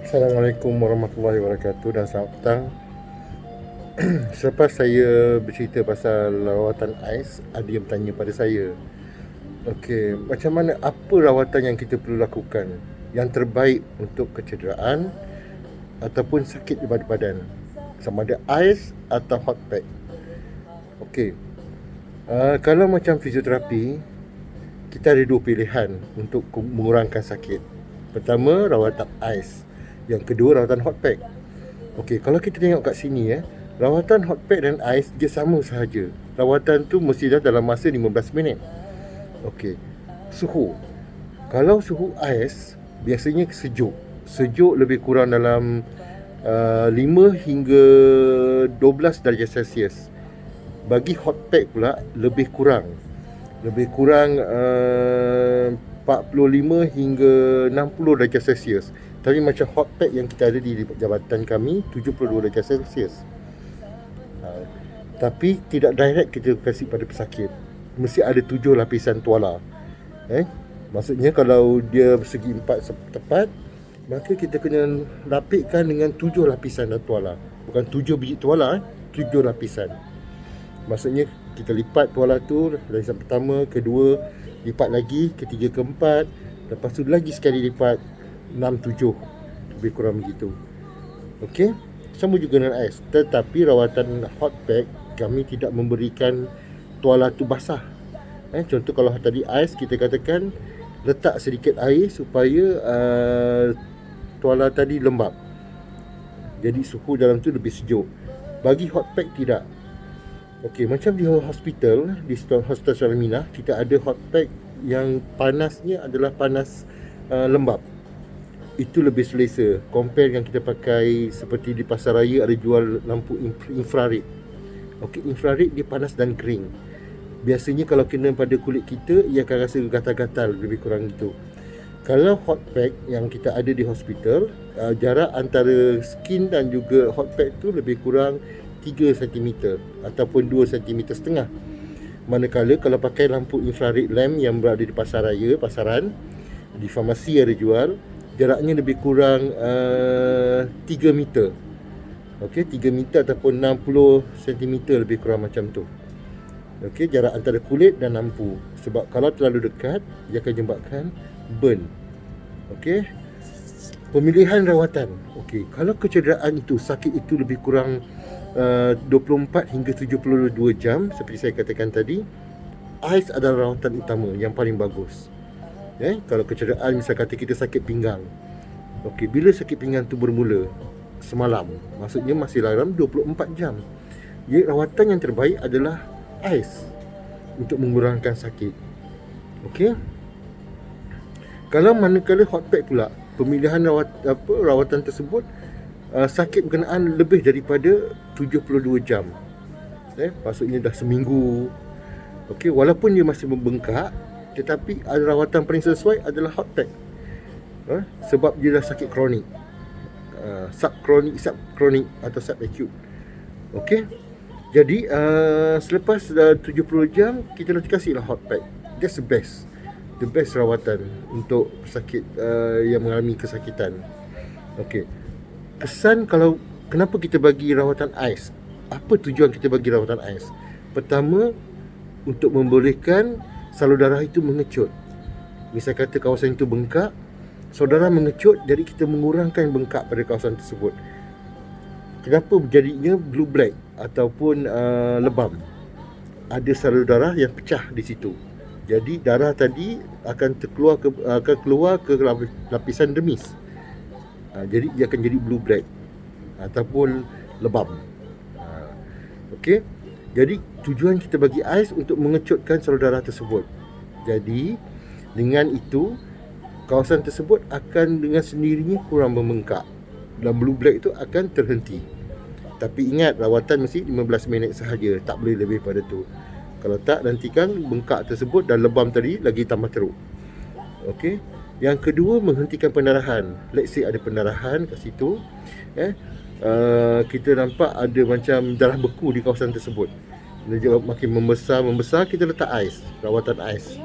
Assalamualaikum warahmatullahi wabarakatuh dan selamat petang. Selepas saya bercerita pasal rawatan ais, ada yang bertanya pada saya, okey, macam mana, apa rawatan yang kita perlu lakukan yang terbaik untuk kecederaan ataupun sakit di badan, sama ada ais atau hot pack. Okey, kalau macam fisioterapi, kita ada dua pilihan untuk mengurangkan sakit. Pertama, rawatan ais. Yang kedua, rawatan hot pack. Okey, kalau kita tengok kat sini rawatan hot pack dan ais dia sama sahaja. Rawatan tu mesti dah dalam masa 15 minit. Okey. Suhu. Kalau suhu ais biasanya sejuk. Sejuk lebih kurang dalam 5 hingga 12 darjah Celsius. Bagi hot pack pula lebih kurang. Lebih kurang 45 hingga 60 darjah Celsius. Tapi macam hot pack yang kita ada di jabatan kami 72 darjah Celsius. Tapi tidak direct kita kasih pada pesakit. Mesti ada 7 lapisan tuala. Maksudnya kalau dia segi 4 tepat, maka kita kena lapikkan dengan 7 lapisan tuala. Bukan 7 biji tuala, 7 lapisan. Maksudnya kita lipat tuala tu, lapisan pertama, kedua, lipat lagi, ketiga, keempat, lepas tu lagi sekali lipat, 6, 7, lebih kurang begitu. Okey, sama juga dengan ais. Tetapi rawatan hot pack, kami tidak memberikan tuala tu basah. Contoh kalau tadi ais, kita katakan letak sedikit air supaya tuala tadi lembap, jadi suhu dalam tu lebih sejuk. Bagi hot pack tidak. Okey, macam di hospital, di Hospital Syarminah, kita ada hot pack yang panasnya adalah panas lembap. Itu lebih selesa compare yang kita pakai seperti di pasar raya ada jual lampu infrared. Okey, infrared dia panas dan kering. Biasanya kalau kena pada kulit kita, ia akan rasa gatal-gatal, lebih kurang gitu. Kalau hot pack yang kita ada di hospital, jarak antara skin dan juga hot pack tu lebih kurang 3 cm ataupun 2 cm setengah. Manakala kalau pakai lampu infrared lamp yang berada di pasar raya, pasaran, di farmasi ada jual, jaraknya lebih kurang 3 meter. Okey, 3 meter ataupun 60 cm lebih kurang macam tu. Okey, jarak antara kulit dan lampu. Sebab kalau terlalu dekat, dia akan menyebabkan burn. Okey. Pemilihan rawatan. Okey, kalau kecederaan itu, sakit itu lebih kurang 24 hingga 72 jam, seperti saya katakan tadi, ais adalah rawatan utama yang paling bagus. Kalau kecederaan, misal kata kita sakit pinggang. Okey, bila sakit pinggang tu bermula semalam, maksudnya masih dalam 24 jam. Rawatan yang terbaik adalah ais untuk mengurangkan sakit. Okey. Kalau manakala hot pack pula, pemilihan rawatan tersebut sakit berkenaan lebih daripada 72 jam. Maksudnya dah seminggu. Okey, walaupun dia masih membengkak, tetapi rawatan paling sesuai adalah hot pack. Sebab dia dah sakit kronik. Subkronik atau subacute. Okey. Jadi selepas 70 jam, kita nanti kasihlah hot pack. That's the best. The best rawatan untuk pesakit yang mengalami kesakitan. Okey. Kesan kalau kenapa kita bagi rawatan ais? Apa tujuan kita bagi rawatan ais? Pertama, untuk membolehkan salur darah itu mengecut. Misal kata kawasan itu bengkak, saudara mengecut, jadi kita mengurangkan bengkak pada kawasan tersebut. Kenapa berjadinya blue black ataupun lebam? Ada salur darah yang pecah di situ. Jadi darah tadi akan keluar ke lapisan dermis. Jadi dia akan jadi blue black ataupun lebam. Okey. Jadi tujuan kita bagi ais untuk mengecutkan salur darah tersebut. Jadi dengan itu, kawasan tersebut akan dengan sendirinya kurang membengkak dan blue black itu akan terhenti. Tapi ingat, rawatan mesti 15 minit sahaja, tak boleh lebih pada tu. Kalau tak, nantikan bengkak tersebut dan lebam tadi lagi tambah teruk. Okey. Yang kedua, menghentikan pendarahan. Let's say ada pendarahan kat situ, kita nampak ada macam darah beku di kawasan tersebut. Dia makin membesar, kita letak ais, rawatan ais.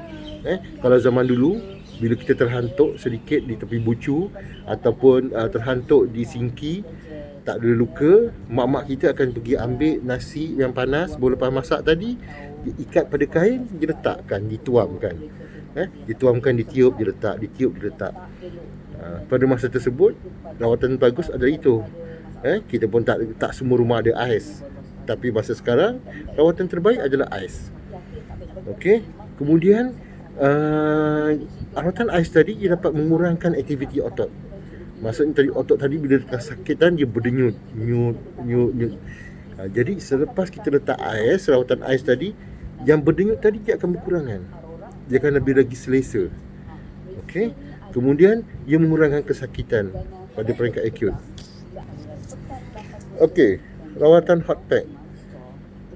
Kalau zaman dulu, bila kita terhantuk sedikit di tepi bucu ataupun terhantuk di singki, tak ada luka, mak-mak kita akan pergi ambil nasi yang panas baru lepas masak tadi, diikat pada kain, diletakkan, dituamkan. Dituamkan, ditiup, diletak, ditiup, diletak. Pada masa tersebut, rawatan bagus adalah itu. Kita pun tak semua rumah ada ais. Tapi masa sekarang, rawatan terbaik adalah ais. Okey. Kemudian rawatan ais tadi dia dapat mengurangkan aktiviti otot. Maksudnya tadi otot tadi bila kesakitan dia berdenyut, nyut. Jadi selepas kita letak ais, rawatan ais tadi, yang berdenyut tadi dia akan berkurangan. Dia akan lebih lagi selesa. Okey. Kemudian ia mengurangkan kesakitan pada peringkat akut. Okey, rawatan hot pack.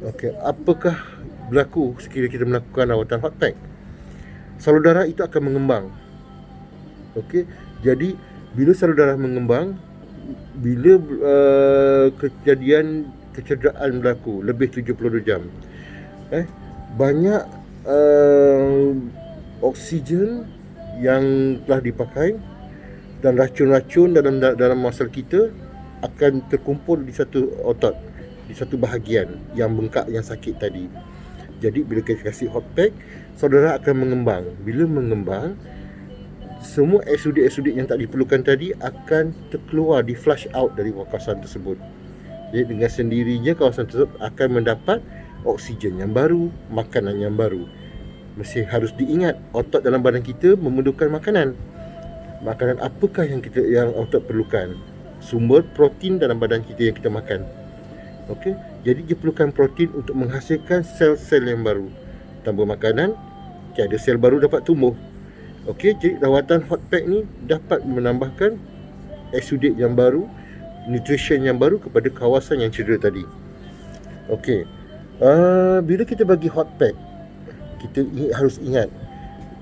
Okey, apakah berlaku sekiranya kita melakukan rawatan hot pack? Salur darah itu akan mengembang. Okey, jadi bila salur darah mengembang, bila kejadian kecederaan berlaku lebih 72 jam, banyak oksigen yang telah dipakai dan racun-racun dalam muscle kita akan terkumpul di satu otot, di satu bahagian yang bengkak, yang sakit tadi. Jadi bila kita kasih hot pack, saudara akan mengembang. Bila mengembang, semua SUD-SUD yang tak diperlukan tadi akan terkeluar, di flush out dari kawasan tersebut. Jadi dengan sendirinya kawasan tersebut akan mendapat oksigen yang baru, makanan yang baru. Mesti harus diingat, otot dalam badan kita memerlukan makanan. Makanan apakah yang otot perlukan? Sumber protein dalam badan kita yang kita makan. Okey, jadi dia perlukan protein untuk menghasilkan sel-sel yang baru. Tanpa makanan, tiada sel baru dapat tumbuh. Okey, jadi rawatan hot pack ni dapat menambahkan SUD yang baru, nutrition yang baru kepada kawasan yang cedera tadi. Okey, bila kita bagi hot pack, kita harus ingat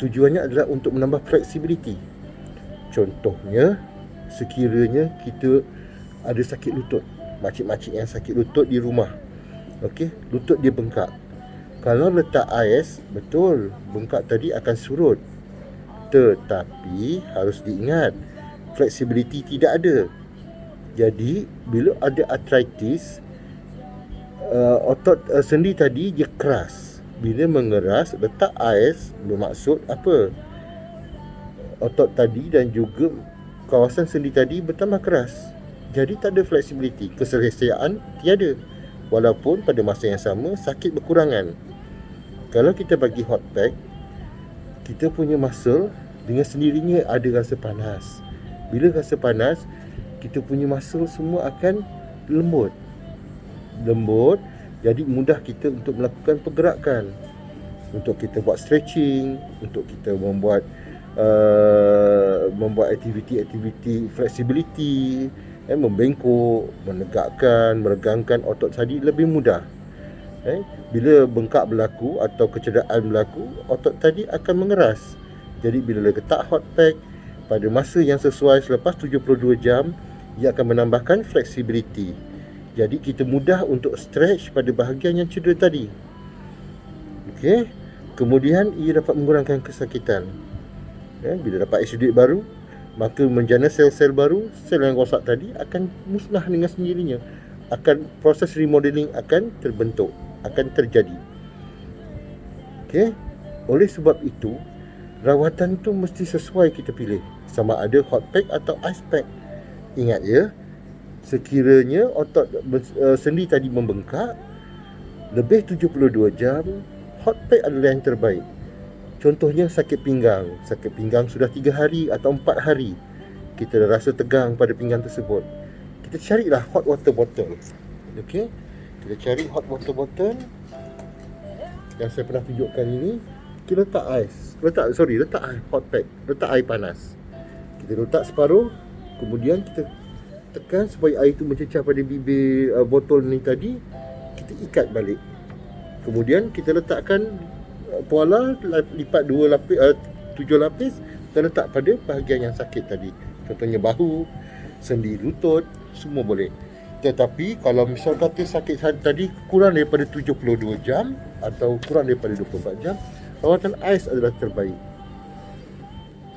tujuannya adalah untuk menambah flexibility. Contohnya, sekiranya kita ada sakit lutut, makcik-makcik yang sakit lutut di rumah, okey, lutut dia bengkak. Kalau letak ais, betul, bengkak tadi akan surut. Tetapi harus diingat, flexibility tidak ada. Jadi bila ada arthritis, otot sendi tadi dia keras. Bila mengeras, letak ais bermaksud apa? Otot tadi dan juga kawasan sendi tadi bertambah keras. Jadi tak ada flexibility, keselesaan tiada. Walaupun pada masa yang sama sakit berkurangan. Kalau kita bagi hot pack, kita punya muscle dengan sendirinya ada rasa panas. Bila rasa panas, kita punya muscle semua akan lembut. Jadi mudah kita untuk melakukan pergerakan, untuk kita buat stretching, untuk kita membuat aktiviti flexibility, membengkok, menegakkan, meregangkan otot tadi lebih mudah. Bila bengkak berlaku atau kecederaan berlaku, otot tadi akan mengeras. Jadi bila letak hot pack pada masa yang sesuai selepas 72 jam, ia akan menambahkan flexibility. Jadi kita mudah untuk stretch pada bahagian yang cedera tadi. Okey. Kemudian ia dapat mengurangkan kesakitan. Bila dapat SUD baru, maka menjana sel-sel baru, sel yang rosak tadi akan musnah dengan sendirinya. Proses remodeling akan terbentuk, akan terjadi. Okey. Oleh sebab itu, rawatan tu mesti sesuai kita pilih, sama ada hot pack atau ice pack. Ingat ya, sekiranya otot sendi tadi membengkak lebih 72 jam, hot pack adalah yang terbaik. Contohnya sakit pinggang sudah 3 hari atau 4 hari, kita dah rasa tegang pada pinggang tersebut, kita carilah hot water bottle. Okey, kita cari hot water bottle yang saya pernah tunjukkan ini. Kita letak hot pack, letak air panas, kita letak separuh, kemudian kita tekan supaya air itu mencecah pada bibir botol ni tadi. Kita ikat balik, kemudian kita letakkan pola, lipat 7 lapis dan letak pada bahagian yang sakit tadi. Contohnya bahu, sendi lutut, semua boleh. Tetapi kalau misal kata sakit tadi kurang daripada 72 jam atau kurang daripada 24 jam, rawatan ais adalah terbaik.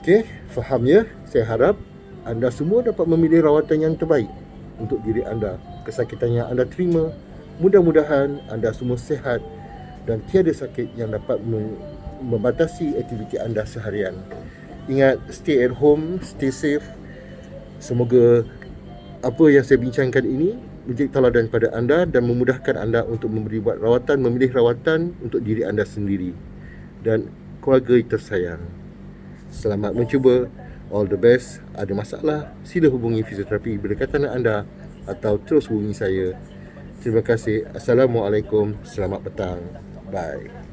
Okey, faham ya? Saya harap anda semua dapat memilih rawatan yang terbaik untuk diri anda. Kesakitan yang anda terima, mudah-mudahan anda semua sihat dan tiada sakit yang dapat membatasi aktiviti anda seharian. Ingat, stay at home, stay safe. Semoga apa yang saya bincangkan ini menjadi tauladan pada anda dan memudahkan anda untuk memilih rawatan untuk diri anda sendiri dan keluarga tersayang. Selamat mencuba. All the best. Ada masalah, sila hubungi fisioterapi berdekatan anda atau terus hubungi saya. Terima kasih. Assalamualaikum. Selamat petang. Bye.